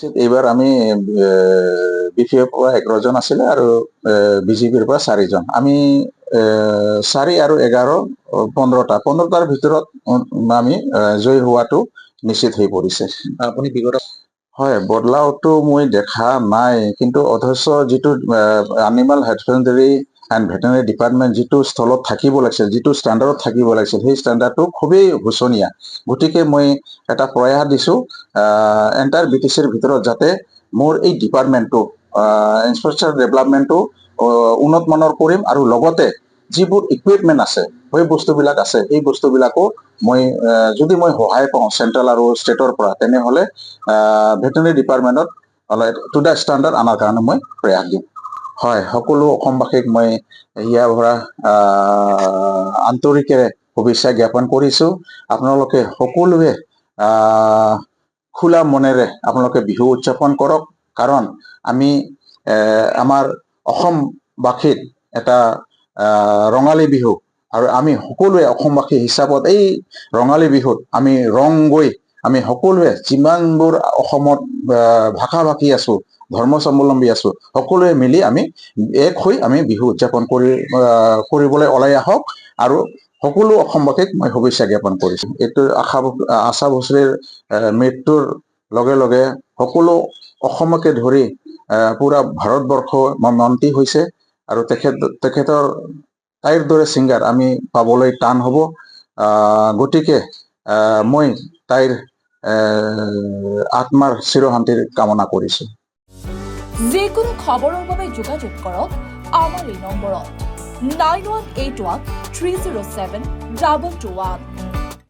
এইবাৰ আমি বিপিএফৰ পৰা 11 জন আছিলে আৰু বিজেপিৰ পৰা 4 জন। আমি 4 আৰু 11 15টাৰ ভিতৰত আমি জয়ী হোৱাটো নিশ্চিত হৈ পৰিছে। আপুনি বিগত হয়, বদলাওটো মই দেখা নাই, কিন্তু অথচ যিটো এনিমেল হাজবেণ্ডাৰী এণ্ড ভেটেনাৰী ডিপাৰ্টমেণ্ট যিটো স্থলত থাকিব লাগিছিল, যিটো ষ্টেণ্ডাৰ্ডত থাকিব লাগিছিল, সেই ষ্টেণ্ডাৰ্ডটো খুবেই শোচনীয়। গতিকে মই এটা প্ৰয়াস দিছোঁ এণ্টায়াৰ BTCৰ ভিতৰত যাতে মোৰ এই ডিপাৰ্টমেণ্টটো ইনফ্ৰাষ্ট্ৰাকচাৰ ডেভেলপমেণ্টটো উন্নত মানৰ কৰিম আৰু লগতে যিবোৰ ইকুইপমেণ্ট আছে, সেই বস্তুবিলাক আছে, এই বস্তুবিলাকো মই যদি মই সহায় পাওঁ চেণ্ট্ৰেল আৰু ষ্টেটৰ পৰা, তেনেহ'লে ভেটেনাৰী ডিপাৰ্টমেণ্টত টু দ্য ষ্টেণ্ডাৰ্ড আনাৰ কাৰণে মই প্ৰয়াস দিম। হয়, সকলো অসমবাসীক মই হিয়া ভৰা আন্তৰিকেৰে শুভেচ্ছা জ্ঞাপন কৰিছোঁ। আপোনালোকে সকলোৱে খোলা মনেৰে আপোনালোকে বিহু উদযাপন কৰক, কাৰণ আমি আমাৰ অসমবাসীত এটা ৰঙালী বিহু, আৰু আমি সকলোৱে অসমবাসী হিচাপত এই ৰঙালী বিহুত আমি ৰং গৈ আমি সকলোৱে যিমানবোৰ অসমত ভাষা ভাষী আছোঁ, ধৰ্ম স্বাৱলম্বী আছোঁ, সকলোৱে মিলি আমি এক হৈ আমি বিহু উদযাপন কৰিবলৈ ওলাই আহক, আৰু সকলো অসমবাসীক মই শুভেচ্ছা জ্ঞাপন কৰিছোঁ। এইটো আশা ভোসলেৰ মৃত্যুৰ লগে লগে সকলো অসমকে ধৰি পুৰা ভাৰতবৰ্ষ মৰ্মান্তিক হৈছে, আৰু তেখেতৰ তাইৰ দৰে ছিংগাৰ আমি পাবলৈ টান হ'ব। গতিকে মই তাইৰ আত্মাৰ চিৰশান্তিৰ কামনা কৰিছোঁ। যিকোনো খবৰৰ বাবে যোগাযোগ কৰক আমাৰ এই নম্বৰত 9181 307 2221।